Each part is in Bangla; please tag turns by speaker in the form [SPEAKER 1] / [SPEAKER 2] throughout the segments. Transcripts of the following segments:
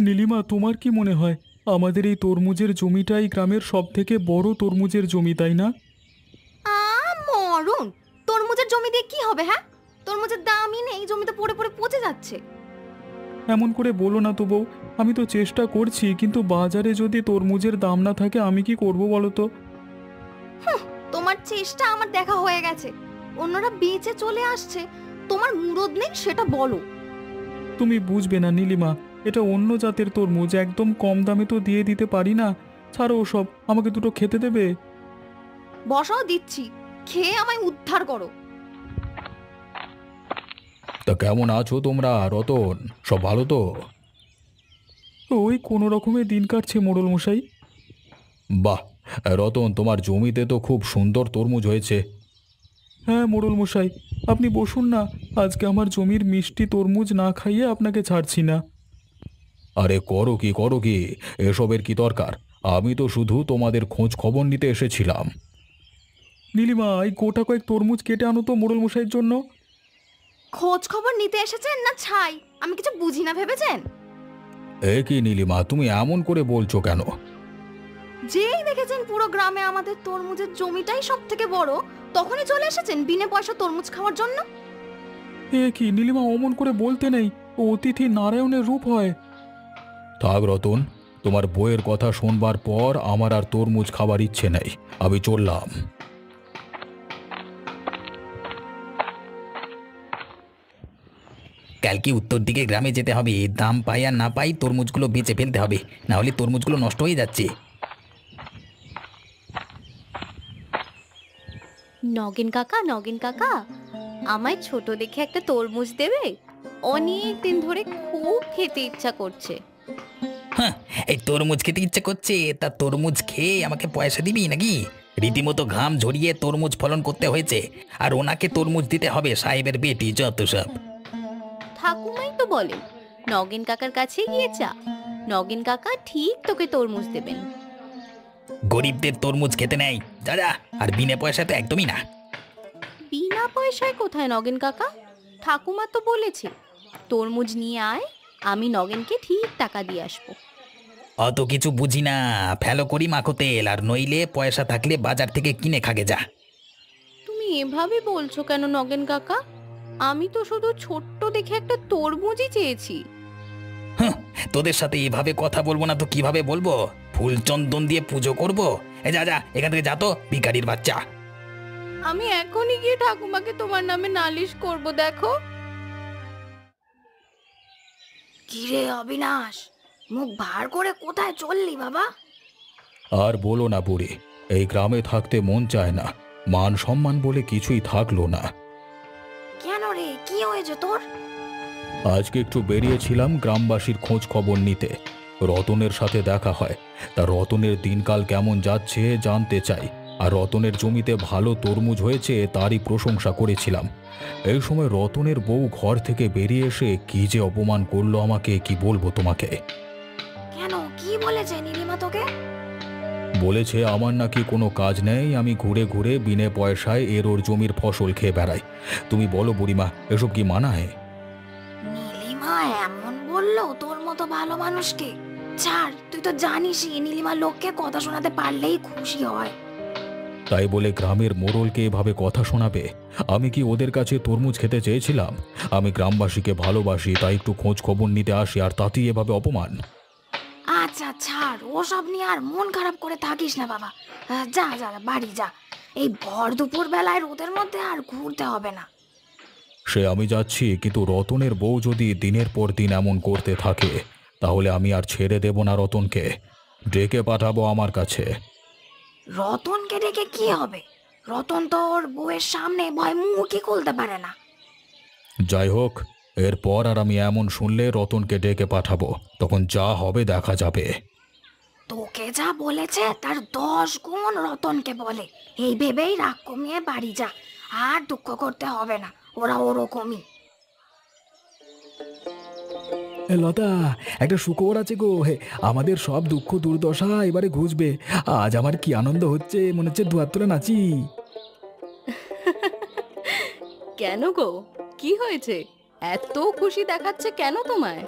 [SPEAKER 1] নীলিমা, তোমার কি মনে হয় আমাদের এই তরমুজের জমিটাই গ্রামের সব থেকে বড় তরমুজের জমি, তাই না?
[SPEAKER 2] মরণ! তরমুজের জমি দিয়ে কি হবে? হ্যাঁ, তরমুজের দামই নেই, জমিতে পড়ে পড়ে পচে যাচ্ছে।
[SPEAKER 1] এমন করে বলো না তো বউ। আমি তো চেষ্টা করছি, কিন্তু বাজারে যদি তরমুজের দাম না থাকে আমি কি করব বলো তো?
[SPEAKER 2] তোমার চেষ্টা আমার দেখা হয়ে গেছে। অন্যরা বেঁচে চলে আসছে, তোমার মুরদ নেই সেটা বলো।
[SPEAKER 1] তুমি বুঝবে না নীলিমা, এটা অন্য জাতের তরমুজ, একদম কম দামে তো দিয়ে দিতে পারি না। ছাড়ো ওসব, আমাকে দুটো খেতে দেবে?
[SPEAKER 2] বসাও দিচ্ছি, খেয়ে আমায় উদ্ধার করো।
[SPEAKER 3] তা কেমন আছো তোমরা, রতন? সব ভালো তো?
[SPEAKER 1] ওই কোনো রকমে দিন কাটছে মোড়ল মশাই।
[SPEAKER 3] বাহ! রতন, তোমার জমিতে তো খুব সুন্দর তরমুজ হয়েছে।
[SPEAKER 1] হ্যাঁ মোড়ল মশাই, আপনি বসুন না। আজকে আমার জমির মিষ্টি তরমুজ না খাইয়ে আপনাকে ছাড়ছি না।
[SPEAKER 3] আরে করো কি করো কি, এসবের কি দরকার? আমি তো শুধু তোমাদের খোঁজ খবর নিতে এসেছিলাম।
[SPEAKER 1] নীলিমা, এই গোটা কয়েক তরমুজ কেটে আনো তো মোড়ল মশাইয়ের জন্য।
[SPEAKER 2] খোঁজ খবর নিতে এসেছেন না ছাই? আমি কিছু বুঝি না ভেবেছেন?
[SPEAKER 3] এ কি নীলিমা, তুমি এমন করে বলছো কেন?
[SPEAKER 2] যেই দেখেছেন পুরো গ্রামে আমাদের তরমুজের জমিটাই সব থেকে বড়, তখনই চলে এসেছেন বিনে পয়সা তরমুজ খাওয়ার জন্য।
[SPEAKER 1] এ কি নীলিমা, অমন করে বলতে নেই। ও অতিথি নারায়ণের রূপ হয়।
[SPEAKER 3] থাক রতন, তোমার বইয়ের কথা শুনবার পর আমার আর তরমুজ খাবার ইচ্ছে নেই। আমি চললাম।
[SPEAKER 4] কালকে উত্তর দিকে গ্রামে যেতে হবে, দাম পাই আর না পাই তরমুজগুলো বেচে ফেলতে হবে, না হলে তরমুজগুলো নষ্ট হয়ে যাচ্ছে।
[SPEAKER 5] নগেন কাকা, নগেন কাকা, আমায় ছোট দেখে একটা তরমুজ দেবে? অনেক দিন ধরে খুব খেতে ইচ্ছা করছে।
[SPEAKER 4] হ্যাঁ, এই তরমুজ খেতে ইচ্ছে করছে, তা তরমুজ খেয়ে আমাকে পয়সা দিবি নাকি? রীতিমতো ঘাম ঝরিয়ে তরমুজ ফলন করতে হয়েছে, আর ওনাকে তরমুজ দিতে হবে, সাহেবের বেটি যত সব।
[SPEAKER 5] ঠাকুমাই তো বলেন নগেন কাকার কাছে গিয়ে চা, নগেন কাকা ঠিক তোকে তরমুজ দেবেন।
[SPEAKER 4] গরিবদের তরমুজ খেতে নেই, যা যা, আর বিনা পয়সা তো একদমই না।
[SPEAKER 5] বিনা পয়সায় কোথায় নগেন কাকা? ঠাকুমা তো বলেছে তরমুজ নিয়ে আয়, আমি নগেনকে ঠিক টাকা দিয়ে আসবো।
[SPEAKER 4] অত কিছু বুঝি না, ফেলো করি মাখো তেল, আর নইলে পয়সা থাকলে বাজার থেকে কিনে খাগে যা।
[SPEAKER 5] তুমি এভাবে বলছো কেন নগেন কাকা? আমি তো শুধু ছোট্ট দেখে একটা তরমুজই চেয়েছি।
[SPEAKER 4] হ্যাঁ, তোদের সাথে এভাবে কথা বলবো না তো কিভাবে বলবো? ফুল চন্দন দিয়ে পুজো করবো? এ যা যা, এখান থেকে যা তো, ভিখারির বাচ্চা।
[SPEAKER 5] আমি এখনই গিয়ে ঠাকুমাকে তোমার নামে নালিশ করব, দেখো।
[SPEAKER 2] কিরে অবিনাশ, মুখ ভার করে কোথায় চললি বাবা?
[SPEAKER 3] আর বলো না বুড়ি, এই গ্রামে থাকতে মন চায় না। মান সম্মান বলে কিছুই থাকলো না।
[SPEAKER 2] কেন রে, কি হয়েছে তোর?
[SPEAKER 3] আজকে একটু বেরিয়েছিলাম গ্রামবাসীর খোঁজ খবর নিতে। রতনের সাথে দেখা হয়। তা রতনের দিনকাল কেমন যাচ্ছে জানতে চাই, আর রতনের জমিতে ভালো তরমুজ হয়েছে তারই প্রশংসা করেছিলাম। এই সময় রতনের বউ ঘর থেকে বেরিয়ে এসে কি যে অপমান করলো আমাকে, কি বলবো তোমাকে।
[SPEAKER 2] কেন, কি বলেছে নীলিমা তোকে?
[SPEAKER 3] বলেছে আমার নাকি কোনো কাজ নেই, আমি ঘুরে ঘুরে বিনে পয়সায় এর ওর জমির ফসল খেয়ে বেড়াই। তুমি বলো বুড়িমা, এসব কি মানায়?
[SPEAKER 2] নীলিমা এমন বললো তোর মতো ভালো মানুষকে? ছাড়, তুই তো জানিসই নীলিমা লোককে কথা শোনাতে পারলেই খুশি হয়।
[SPEAKER 3] তাই বলে গ্রামের মোড়লকে এভাবে কথা শোনাবে? আমি কি ওদের কাছে তরমুজ খেতে চেয়েছিলাম? আমি গ্রামবাসীকে ভালোবাসি, তাই একটু খোঁজ খবর নিতে আসি, আর তাতেই এভাবে অপমান?
[SPEAKER 2] আচ্ছা ছাড়, ওসব নিয়ে আর মন খারাপ করে থাকিস না বাবা। যা যা, বাড়ি যা। এই ভর দুপুর বেলায় রোদের মধ্যে আর ঘুরতে হবে না।
[SPEAKER 3] সে আমি যাচ্ছি, কিন্তু রতনের বউ যদি দিনের পর দিন এমন করতে থাকে, তাহলে আমি আর ছেড়ে দেব না রতনকে। ডেকে পাঠাবো আমার কাছে।
[SPEAKER 2] রতনকে ডেকে কি হবে? রতন তো ওর বউয়ের সামনে ভয় মুখই খুলতে পারে না।
[SPEAKER 3] যাই হোক, এরপর আর আমি এমন শুনলে রতনকে ডেকে পাঠাবো, তখন যা হবে দেখা যাবে।
[SPEAKER 2] তোকে যা বলেছে তার 10 গুণ রতনকে বলে, এই ভেবেই রাগ কমিয়ে বাড়ি যা। আর দুঃখ করতে হবে না, ওরা ওরকমই।
[SPEAKER 6] লতা, একটা সুখবর আছে গো। আমাদের সব দুঃখ দুর্দশা এবারে ঘুচবে। আজ আমার কি আনন্দ হচ্ছে, মনে হচ্ছে দুহাত তুলে নাচি।
[SPEAKER 5] কেন গো, কি হয়েছে? এত খুশি দেখাচ্ছে কেন তোমায়?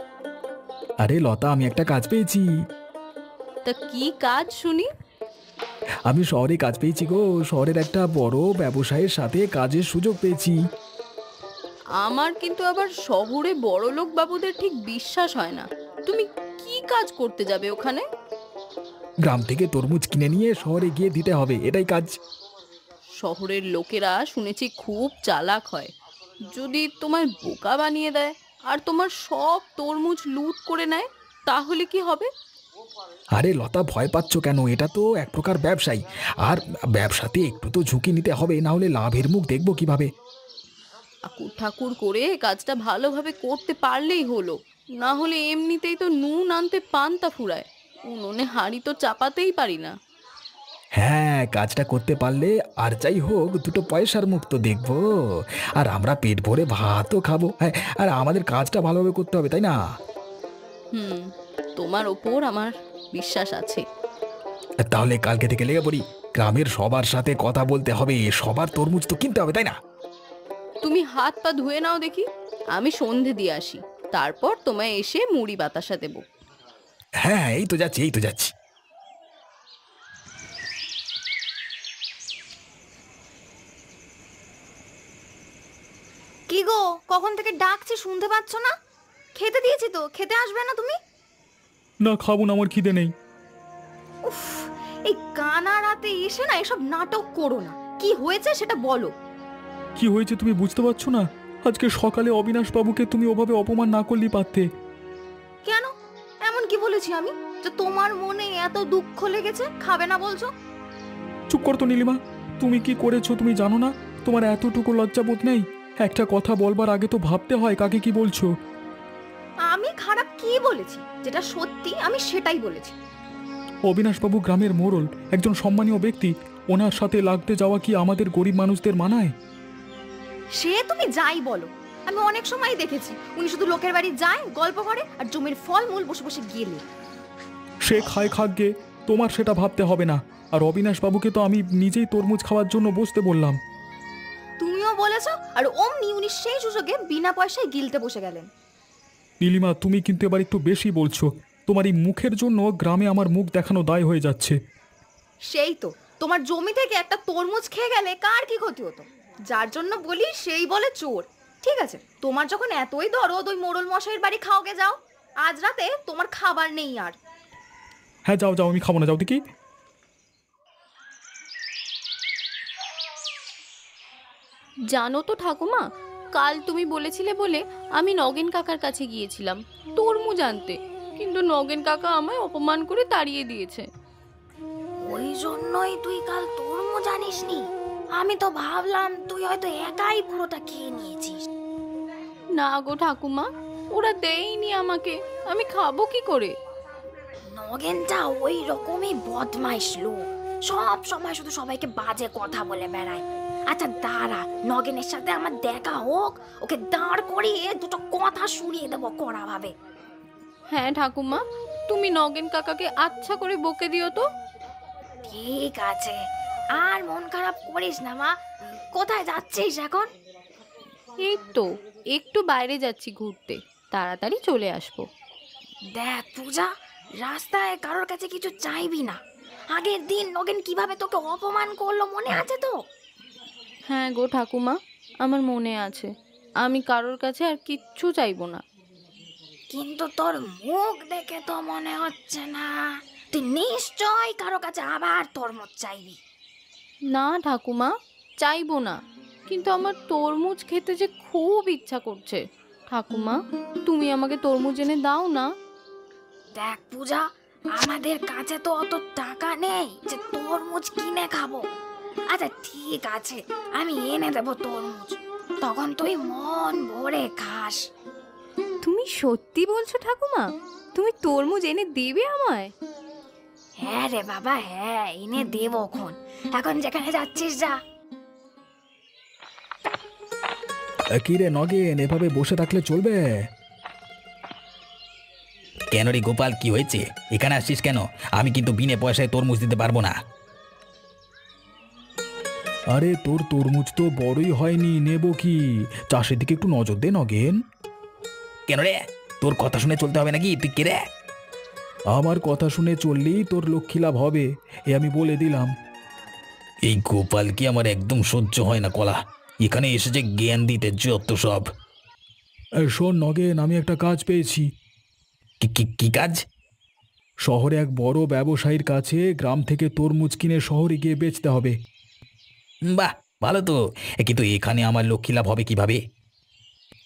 [SPEAKER 6] আরে লতা, আমি একটা কাজ পেয়েছি।
[SPEAKER 5] তা কি কাজ শুনি?
[SPEAKER 6] আমি শহরে কাজ পেয়েছি গো। শহরের একটা বড় ব্যবসায়ের সাথে কাজের সুযোগ পেয়েছি।
[SPEAKER 5] আমার কিন্তু আবার শহরে বড়লোক বাবুদের ঠিক বিশ্বাস হয় না। তুমি কি কাজ করতে যাবে ওখানে?
[SPEAKER 6] গ্রাম থেকে তরমুজ কিনে নিয়ে শহরে গিয়ে দিতে হবে, এটাই কাজ।
[SPEAKER 5] শহরের লোকেরা শুনেছি খুব চালাক হয়। যদি তোমায় বোকা বানিয়ে দেয় আর তোমার সব তরমুজ লুট করে নেয়, তাহলে কি হবে?
[SPEAKER 6] আরে লতা, ভয় পাচ্ছ কেন? এটা তো এক প্রকার ব্যবসায়ী, আর ব্যবসাতে একটু তো ঝুঁকি নিতে হবে, না হলে লাভের মুখ দেখবো কিভাবে?
[SPEAKER 5] আকুর ঠাকুর করে কাজটা ভালোভাবে করতে পারলেই হলো, না হলে এমনিতেই তো নুন আনতে পান্তা ফুরায়, উনুনে হাঁড়ি তো চাপাতেই পারি না।
[SPEAKER 6] হ্যাঁ, কাজটা করতে পারলে আর যাই হোক দুটো পয়সার মুখ তো দেখবো, আর আমরা পেট ভরে ভাতও খাবো। হ্যাঁ, আর আমাদের কাজটা ভালোভাবে করতে হবে, তাই না?
[SPEAKER 5] তোমার ওপর আমার বিশ্বাস আছে।
[SPEAKER 6] তাহলে কালকে থেকে লেগে পড়ি। গ্রামের সবার সাথে কথা বলতে হবে, সবার তরমুজ তো কিনতে হবে, তাই না?
[SPEAKER 5] তুমি হাত পা ধুয়ে নাও দেখি, আমি সন্ধে দিয়ে আসি, তারপর তোমায় এসে মুড়ি বাতাসা দেব।
[SPEAKER 6] হ্যাঁ, এই তো যাচ্ছি, এই তো যাচ্ছি।
[SPEAKER 2] কি গো, কখন থেকে ডাকছি শুনতে পাচ্ছ না? খেতে দিয়েছি তো, খেতে আসবে না তুমি?
[SPEAKER 1] না, খাবো না, আমার খিদে নেই।
[SPEAKER 2] উফ, এই কানা রাতে এসে না এসব নাটক করো না। কি হয়েছে সেটা বলো।
[SPEAKER 1] কি হয়েছে তুমি বুঝতে পারছো না? আজকে সকালে অবিনাশ বাবুকে তুমি ওভাবে অপমান না করলেই পারতে।
[SPEAKER 2] কেন, এমন কি বলেছি আমি যে তোমার মনে এত দুঃখ লেগেছে খাবে না বলছো?
[SPEAKER 1] চুপ করতো নীলিমা, তুমি কি করেছো তুমি জানো না? তোমার এতটুকু লজ্জাবোধ নেই? একটা কথা বলবার আগে তো ভাবতে হয় কাকে কি বলছো।
[SPEAKER 2] আমি খারাপ কি বলেছি? যেটা সত্যি আমি সেটাই বলেছি।
[SPEAKER 1] অবিনাশবাবু গ্রামের মোড়ল, একজন সম্মানীয় ব্যক্তি, ওনার সাথে লাগতে যাওয়া কি আমাদের গরিব মানুষদের মানায়?
[SPEAKER 2] সে তুমি যাই বলো, আমি অনেক সময় দেখেছি উনি শুধু লোকের বাড়ি যায়, গল্প করে আর জমির ফল মূল বসে বসে গেলে।
[SPEAKER 1] সে খায় খাগে, তোমার সেটা ভাবতে হবে না। আর অবিনাশবাবুকে তো আমি নিজেই তরমুজ খাওয়ার জন্য বসতে বললাম।
[SPEAKER 2] তুমিও বলেছো, আর অমনি উনি সেই সুযোগে বিনা পয়সায় গিলতে বসে গেলেন।
[SPEAKER 1] নীলিমা, তুমি কিন্তু এবার একটু বেশি বলছো। তোমার এই মুখের জন্য গ্রামে আমার মুখ দেখানো দায় হয়ে যাচ্ছে।
[SPEAKER 2] সেই তো, তোমার জমি থেকে একটা তরমুজ খেয়ে গেলে কার কি ক্ষতি হতো? যার জন্য বলি সেই বলে চোর। ঠিক আছে, তোমার যখন এতই দরদ ওই মোড়ল মশাইয়ের বাড়ি খাওগে যাও। আজ রাতে তোমার খাবার নেই আর।
[SPEAKER 1] হ্যাঁ, যাও যাও, আমি খাবো না, যাও দেখি।
[SPEAKER 5] জানো তো ঠাকুমা, কাল তুমি বলেছিলে বলে আমি নগেন কাকার কাছে গিয়েছিলাম তরমুজ আনতে, কিন্তু নগেন কাকা আমায় অপমান করে তাড়িয়ে দিয়েছে।
[SPEAKER 2] ওই জন্যই তুই কাল তরমুজ আনিসনি? আমি তো ভাবলাম তুই হয়তো একাই পুরোটা খেয়ে নিয়েছিস।
[SPEAKER 5] না গো ঠাকুমা, ওরা দেয়নি আমাকে, আমি খাবো কি করে?
[SPEAKER 2] নগেনটা ওই রকমই বদমাইশ লোক, সব সময় শুধু সবাইকে বাজে কথা বলে বেড়ায়। আচ্ছা দাঁড়া, নগেনের সাথে আমার দেখা হোক, ওকে দাঁড় করিয়ে দুটো কথা শুনিয়ে দেবো কড়া ভাবে।
[SPEAKER 5] হ্যাঁ ঠাকুমা, তুমি নগেন কাকাকে আচ্ছা করে বকে দিও তো।
[SPEAKER 2] ঠিক আছে, আর মন খারাপ করিস না মা। কোথায় যাচ্ছিস এখন?
[SPEAKER 5] এই তো একটু বাইরে যাচ্ছি ঘুরতে, তাড়াতাড়ি চলে আসবো।
[SPEAKER 2] দেখ পূজা, রাস্তায় কারোর কাছে কিছু চাইবি না। আগের দিন নগেন কিভাবে তোকে অপমান করলো মনে আছে তো?
[SPEAKER 5] হ্যাঁ গো ঠাকুমা, আমার মনে আছে। আমি কারোর কাছে আর কিচ্ছু চাইবো না।
[SPEAKER 2] কিন্তু তোর মুখ দেখে তো মনে হচ্ছে না তুই নিশ্চয় কারো কাছে আবার তরমুজ চাইবি।
[SPEAKER 5] না ঠাকুমা, চাইবো না, কিন্তু আমার তরমুজ খেতে যে খুব ইচ্ছা করছে। ঠাকুমা, তুমি আমাকে তরমুজ এনে দাও না।
[SPEAKER 2] দেখ পূজা, আমাদের কাছে তো অত টাকা নেই যে তরমুজ কিনে খাবো। আচ্ছা ঠিক আছে, আমি এনে দেবো তরমুজ, তখন তুই মন ভরে খাস।
[SPEAKER 5] তুমি সত্যি বলছো ঠাকুমা? তুমি তরমুজ এনে দেবে আমায়?
[SPEAKER 2] হ্যাঁ রে বাবা, হ্যাঁ এনে দেবো। এখন যেখানে যাচ্ছিস যা।
[SPEAKER 6] কি রে নগেন, এভাবে বসে থাকলে চলবে?
[SPEAKER 4] কেন রে গোপাল, কি হয়েছে? এখানে আসছিস কেন? আমি কিন্তু বিনে পয়সায় তরমুজ দিতে পারবো না।
[SPEAKER 6] আরে তোর তরমুজ তো বড়ই হয়নি, নেব কি? চাষের দিকে একটু নজর দে নগেন।
[SPEAKER 4] কেন রে, তোর কথা শুনে চলতে হবে নাকি? তুই কে রে?
[SPEAKER 1] আমার কথা শুনে চললেই তোর লক্ষ্মী লাভ হবে, এ আমি বলে দিলাম।
[SPEAKER 4] এই গোপালকে আমার একদম সহ্য হয় না কলা। এখানে এসেছে জ্ঞান দিতে যত সব।
[SPEAKER 1] শোন নগেন, আমি একটা কাজ পেয়েছি।
[SPEAKER 4] কি কাজ?
[SPEAKER 1] শহরে এক বড় ব্যবসায়ীর কাছে গ্রাম থেকে তরমুজ কিনে শহরে গিয়ে বেচতে হবে।
[SPEAKER 4] বাহ, ভালো তো। কিন্তু এখানে আমার লক্ষ্মী লাভ হবে কিভাবে?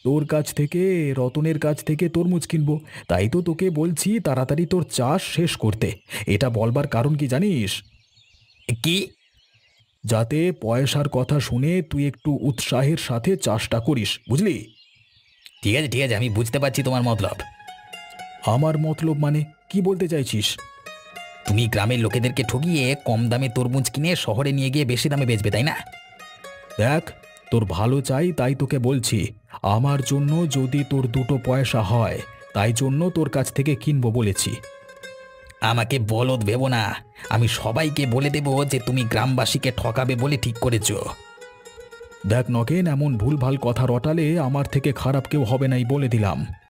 [SPEAKER 1] তোর কাছ থেকে, রতনের কাছ থেকে তরমুজ কিনবো, তাই তো তোকে বলছি তাড়াতাড়ি তোর চাষ শেষ করতে। এটা বলবার কারণ কি জানিস?
[SPEAKER 4] কি?
[SPEAKER 1] যাতে পয়সার কথা শুনে তুই একটু উৎসাহের সাথে চাষটা করিস, বুঝলি?
[SPEAKER 4] ঠিক আছে ঠিক আছে, আমি বুঝতে পারছি তোমার মতলব।
[SPEAKER 1] আমার মতলব মানে কি বলতে চাইছিস?
[SPEAKER 4] তুমি গ্রামের লোকেদেরকে ঠকিয়ে কম দামে তরমুজ কিনে শহরে নিয়ে গিয়ে বেশি দামে বেচবে, তাই না?
[SPEAKER 1] দেখ, তোর ভালো চাই তাই তোকে বলছি। আমার জন্য যদি তোর দুটো পয়সা হয়, তাই জন্য তোর কাছ থেকে কিনবো বলেছি।
[SPEAKER 4] আমাকে বলদ ভেবো না। আমি সবাইকে বলে দেব যে তুমি গ্রামবাসীকে ঠকাবে বলে ঠিক করেছো।
[SPEAKER 1] দেখ নগেন, এমন ভুলভাল কথা রটালে আমার থেকে খারাপ কেউ হবে নাই বলে দিলাম।